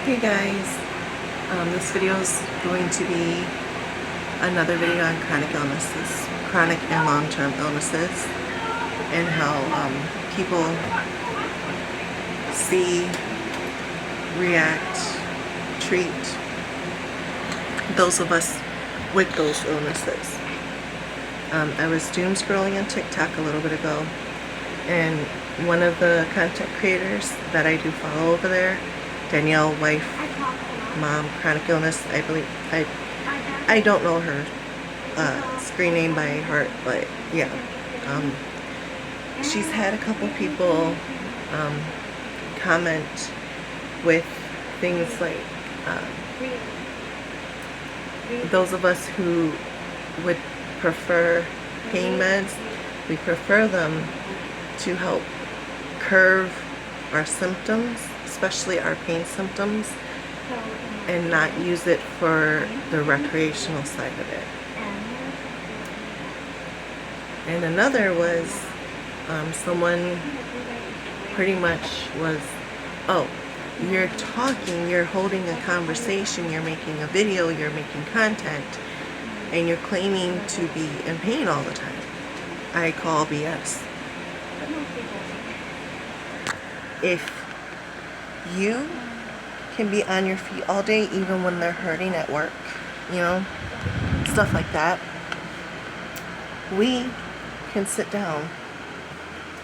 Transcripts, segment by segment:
Hey guys, this video is going to be another video on chronic illnesses, chronic and long-term illnesses, and how people see, react, treat those of us with those illnesses. I was doom scrolling on TikTok a little bit ago, and one of the content creators that I do follow over there, Danielle, wife, mom, chronic illness, I believe. I don't know her screen name by heart, but yeah. She's had a couple people comment with things like those of us who would prefer pain meds, we prefer them to help curb our symptoms, especially our pain symptoms, and not use it for the recreational side of it. And another was someone pretty much was, oh, you're talking, you're holding a conversation, you're making a video, you're making content, and you're claiming to be in pain all the time. I call BS. If you can be on your feet all day, even when they're hurting at work, you know, stuff like that, we can sit down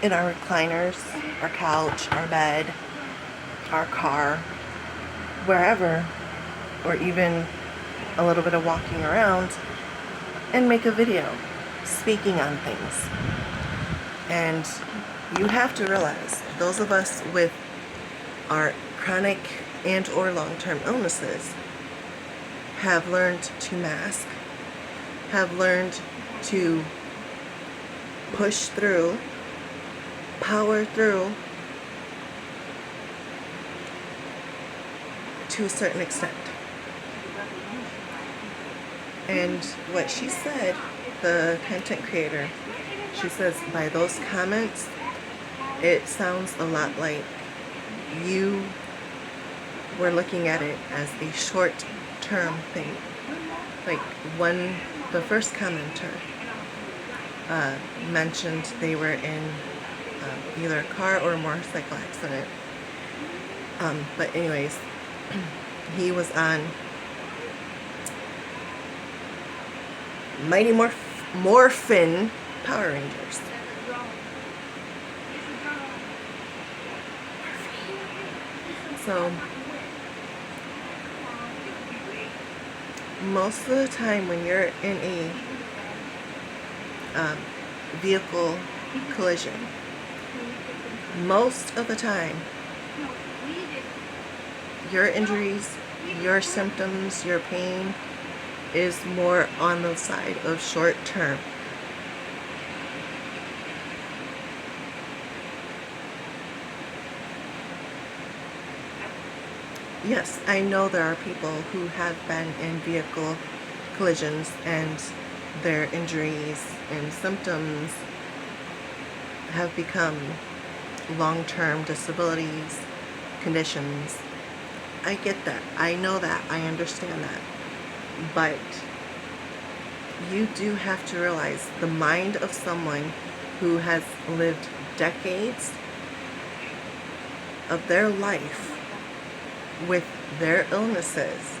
in our recliners, our couch, our bed, our car, wherever, or even a little bit of walking around, and make a video speaking on things. And you have to realize, those of us with our chronic and or long-term illnesses have learned to mask, have learned to push through, power through to a certain extent. And what she said, the content creator, she says by those comments, it sounds a lot like you were looking at it as a short-term thing. Like when the first commenter mentioned they were in either a car or a motorcycle accident. But anyways, he was on Mighty Morphin Power Rangers. So most of the time when you're in a vehicle collision, most of the time your injuries, your symptoms, your pain is more on the side of short term. Yes, I know there are people who have been in vehicle collisions and their injuries and symptoms have become long-term disabilities, conditions. I get that. I know that. I understand that. But you do have to realize the mind of someone who has lived decades of their life with their illnesses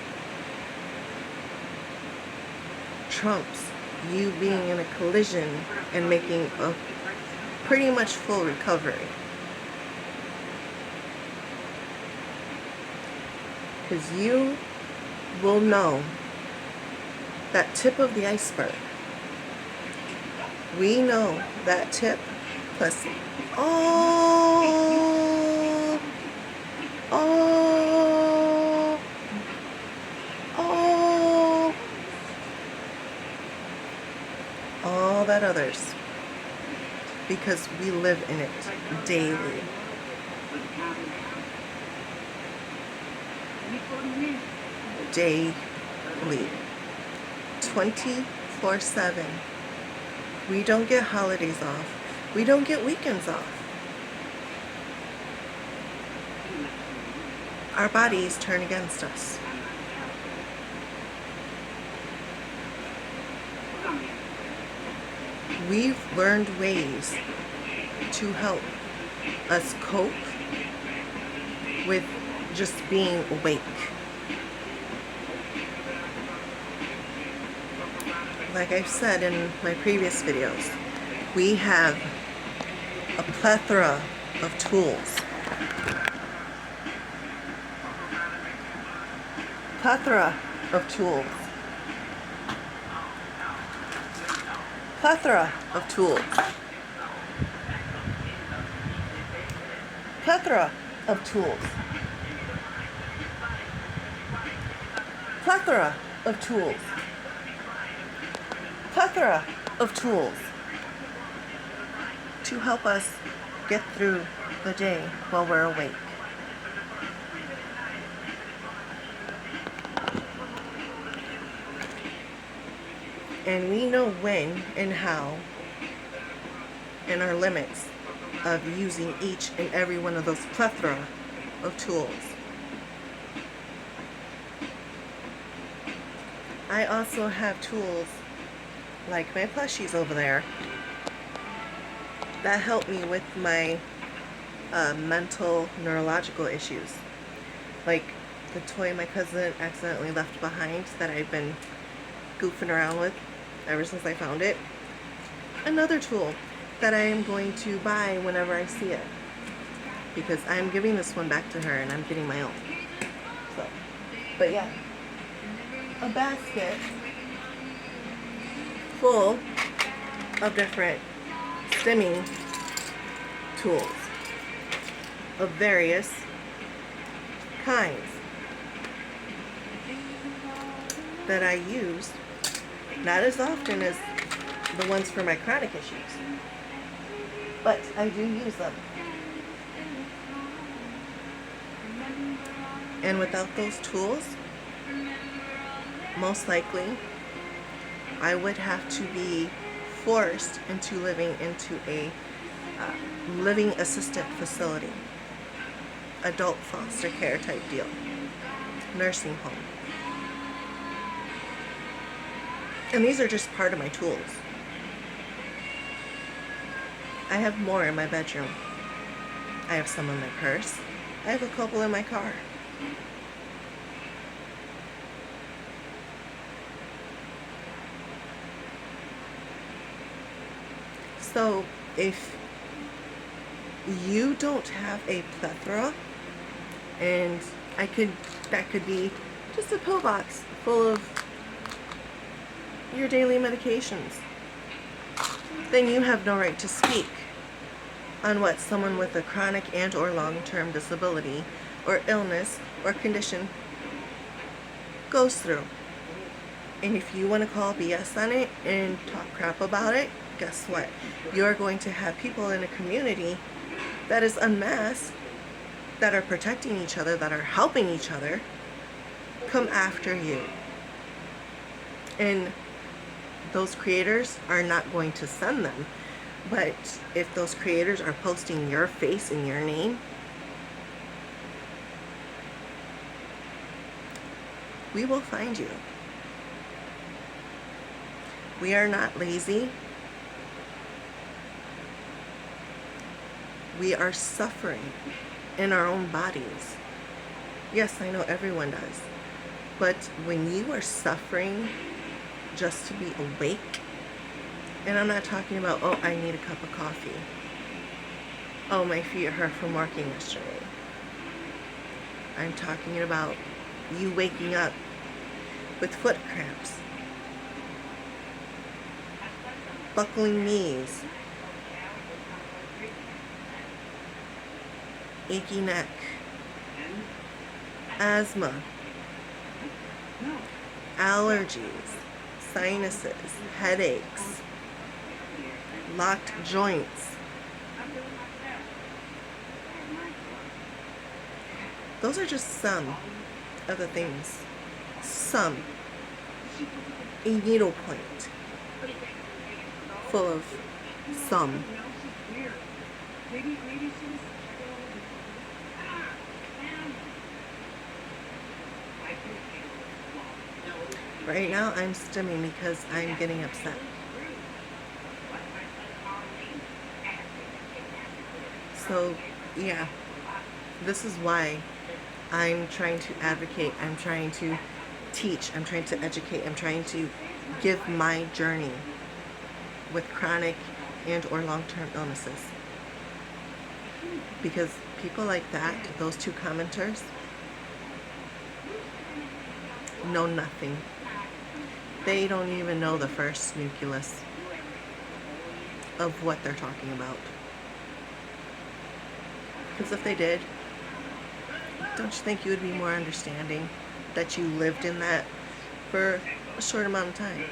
trumps you being in a collision and making a pretty much full recovery. Because you will know that tip of the iceberg. We know that tip plus all that others, because we live in it daily. Daily. 24/7. We don't get holidays off. We don't get weekends off. our bodies turn against us. We've learned ways to help us cope with just being awake. Like I've said in my previous videos, we have a plethora of tools. Plethora of tools. Plethora of tools. Plethora of tools. Plethora of tools. Plethora of tools to help us get through the day while we're awake. And we know when and how and our limits of using each and every one of those plethora of tools. I also have tools like my plushies over there that help me with my mental neurological issues. Like the toy my cousin accidentally left behind that I've been goofing around with ever since I found it. Another tool that I am going to buy whenever I see it, because I'm giving this one back to her and I'm getting my own. So, but yeah, a basket full of different stimming tools of various kinds that I use, not as often as the ones for my chronic issues, but I do use them. And without those tools, most likely I would have to be forced into living into a living assistant facility, adult foster care type deal, nursing home. And these are just part of my tools. I have more in my bedroom. I have some in my purse. I have a couple in my car. So if you don't have a plethora, and that could be just a pill box full of your daily medications, then you have no right to speak on what someone with a chronic and or long-term disability or illness or condition goes through. And if you want to call BS on it and talk crap about it, guess what? You're going to have people in a community that is unmasked, that are protecting each other, that are helping each other, come after you. And those creators are not going to send them. But if those creators are posting your face and your name, we will find you. We are not lazy. We are suffering in our own bodies. Yes, I know everyone does. But when you are suffering just to be awake, and I'm not talking about, oh, I need a cup of coffee. Oh, my feet hurt from working yesterday. I'm talking about you waking up with foot cramps, buckling knees, achy neck, asthma, allergies, sinuses, headaches, locked joints. Those are just some of the things. Some. A needle point full of some. Right now I'm stimming because I'm getting upset. So yeah, this is why I'm trying to advocate, I'm trying to teach, I'm trying to educate, I'm trying to give my journey with chronic and or long-term illnesses. Because people like that, those two commenters, know nothing. They don't even know the first nucleus of what they're talking about. Because if they did, don't you think you would be more understanding that you lived in that for a short amount of time?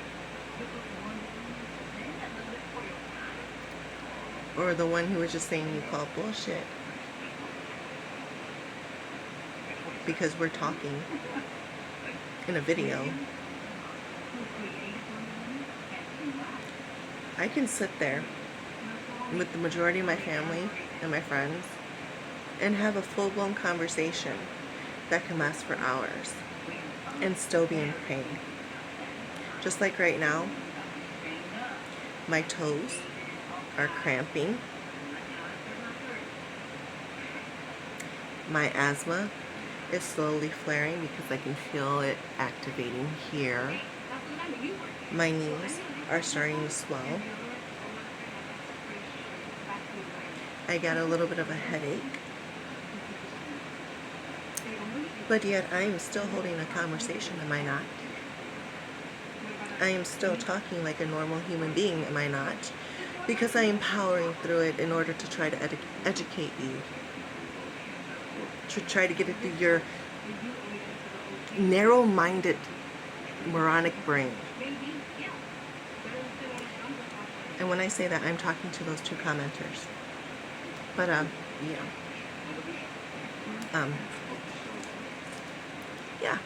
Or the one who was just saying you call bullshit because we're talking in a video. I can sit there with the majority of my family and my friends and have a full-blown conversation that can last for hours and still be in pain. Just like right now, my toes are cramping. My asthma is slowly flaring because I can feel it activating here. My knees are starting to swell. I got a little bit of a headache. But yet I am still holding a conversation, am I not? I am still talking like a normal human being, am I not? Because I am powering through it in order to try to educate you. To try to get it through your narrow-minded, moronic brain. And when I say that, I'm talking to those two commenters. But, yeah.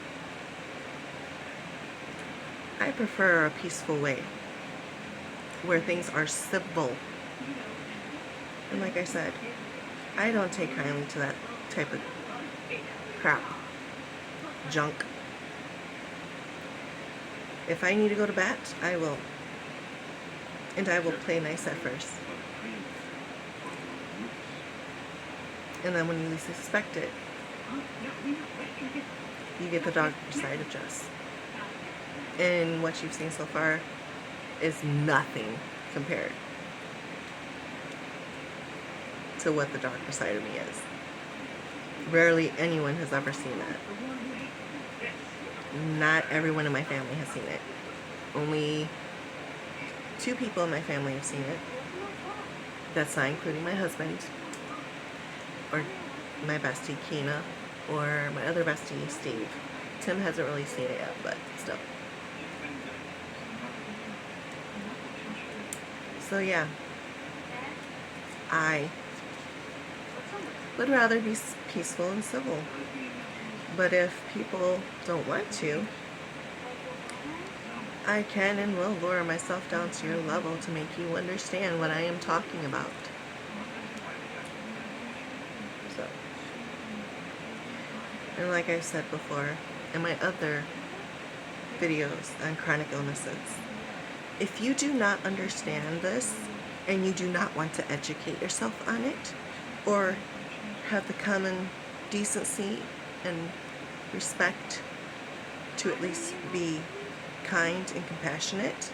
I prefer a peaceful way where things are civil. And like I said, I don't take kindly to that type of crap, junk. If I need to go to bat, I will. And I will play nice at first. And then when you least suspect it, you get the dark side of Jess. And what you've seen so far is nothing compared to what the darker side of me is. Rarely anyone has ever seen that. Not everyone in my family has seen it. Only 2 people in my family have seen it. That's not including my husband, or my bestie, Keena, or my other bestie, Steve. Tim hasn't really seen it yet, but still. So yeah, I would rather be peaceful and civil. But if people don't want to, I can and will lower myself down to your level to make you understand what I am talking about. So, and like I said before in my other videos on chronic illnesses, if you do not understand this and you do not want to educate yourself on it, or have the common decency and respect to at least be kind and compassionate,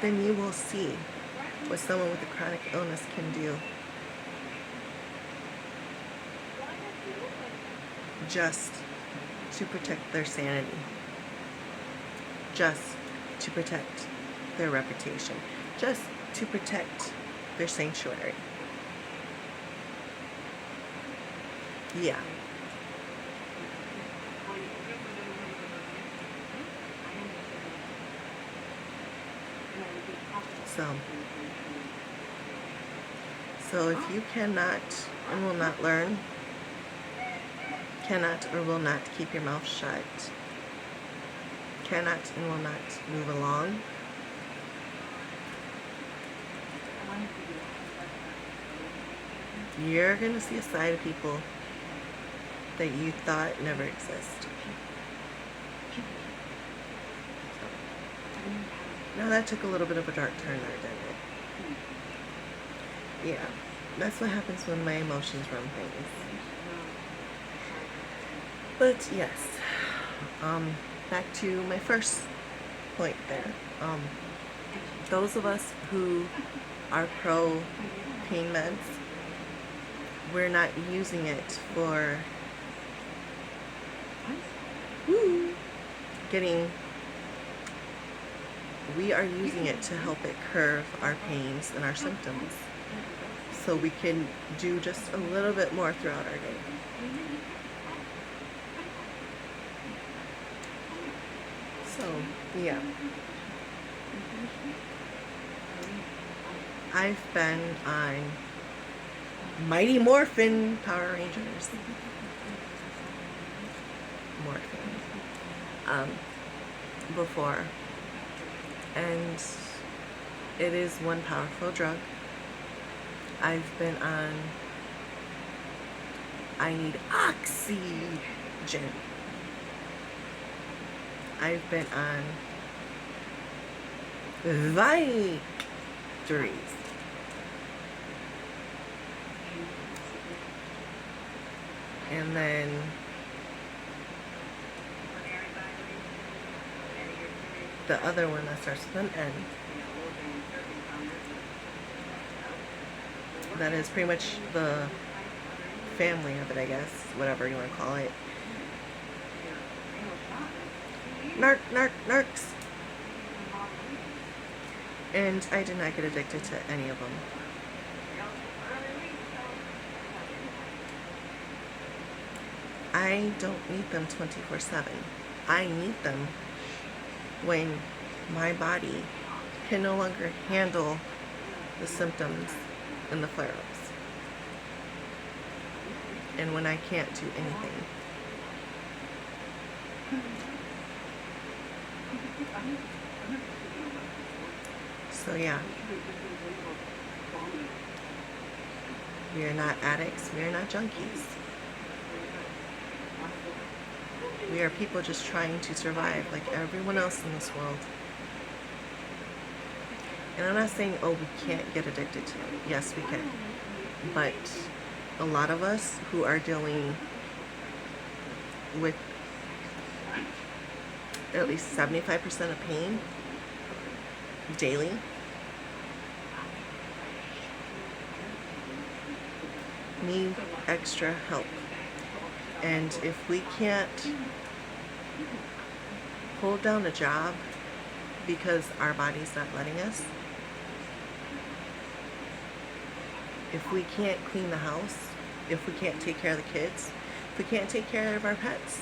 then you will see what someone with a chronic illness can do just to protect their sanity, just to protect their reputation, just to protect their sanctuary. Yeah. So if you cannot and will not learn, cannot or will not keep your mouth shut, cannot and will not move along, you're going to see a side of people that you thought never existed. Now that took a little bit of a dark turn there, didn't it? Yeah, that's what happens when my emotions run things. But yes, back to my first point there. Those of us who are pro pain meds, we're not using it for we are using it to help it curb our pains and our symptoms, so we can do just a little bit more throughout our day. So, yeah. I've been on Mighty Morphin Power Rangers. Morphin. Before. And it is one powerful drug. I've been on, I need oxygen. I've been on Victories. And then the other one that starts with an N. That is pretty much the family of it, I guess, whatever you want to call it. Narcs. And I did not get addicted to any of them. I don't need them 24/7. I need them when my body can no longer handle the symptoms and the flare-ups, and when I can't do anything. So yeah, we are not addicts, we are not junkies. We are people just trying to survive like everyone else in this world. And I'm not saying, oh, we can't get addicted to it. Yes, we can. But a lot of us who are dealing with at least 75% of pain daily, need extra help. And if we can't hold down a job because our body's not letting us, if we can't clean the house, if we can't take care of the kids, if we can't take care of our pets,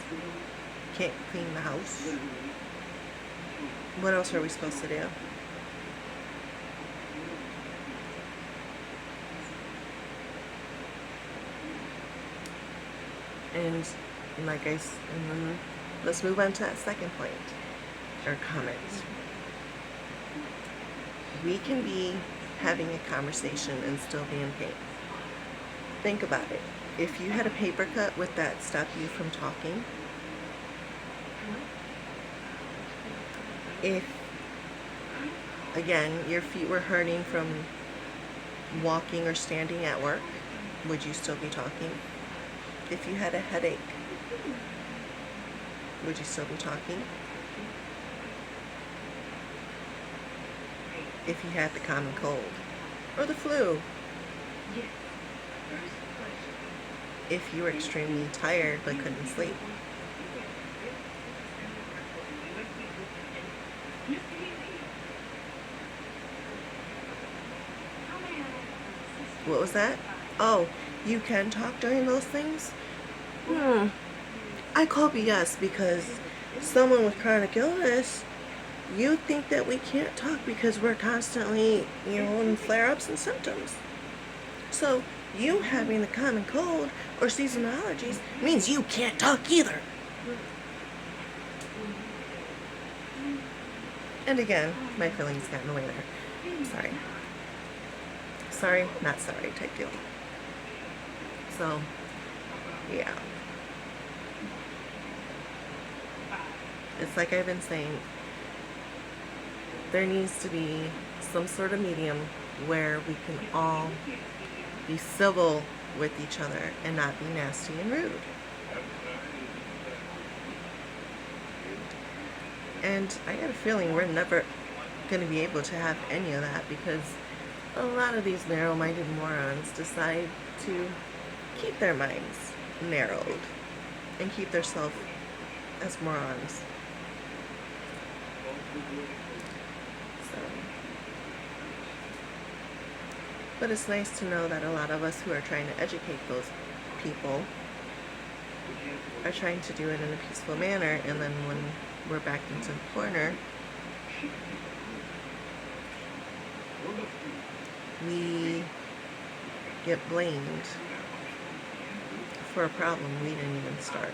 can't clean the house, what else are we supposed to do? And like let's move on to that second point or comment. We can be having a conversation and still be in pain. Think about it. If you had a paper cut, would that stop you from talking? If, again, your feet were hurting from walking or standing at work, would you still be talking? If you had a headache, would you still be talking? If you had the common cold or the flu, if you were extremely tired but couldn't sleep, what was that? Oh, you can talk during those things? I call BS, because someone with chronic illness, you think that we can't talk because we're constantly, in flare-ups and symptoms. So you having the common cold or seasonal allergies means you can't talk either. And again, my feelings got in the way there. Sorry. Sorry, not sorry type deal. So, yeah. It's like I've been saying, there needs to be some sort of medium where we can all be civil with each other and not be nasty and rude. And I got a feeling we're never going to be able to have any of that, because a lot of these narrow-minded morons decide to keep their minds narrowed and keep themselves as morons. So, but it's nice to know that a lot of us who are trying to educate those people are trying to do it in a peaceful manner, and then when we're backed into the corner, we get blamed for a problem we didn't even start.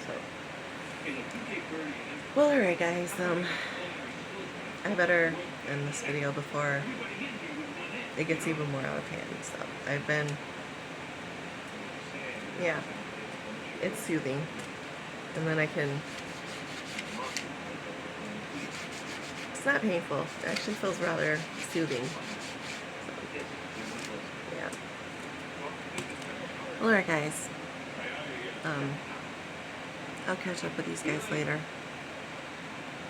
So, well, alright guys, I better end this video before it gets even more out of hand. So I've been, yeah, it's soothing, and then I can, it's not painful, it actually feels rather soothing. So, yeah. Well, alright guys, I'll catch up with these guys later.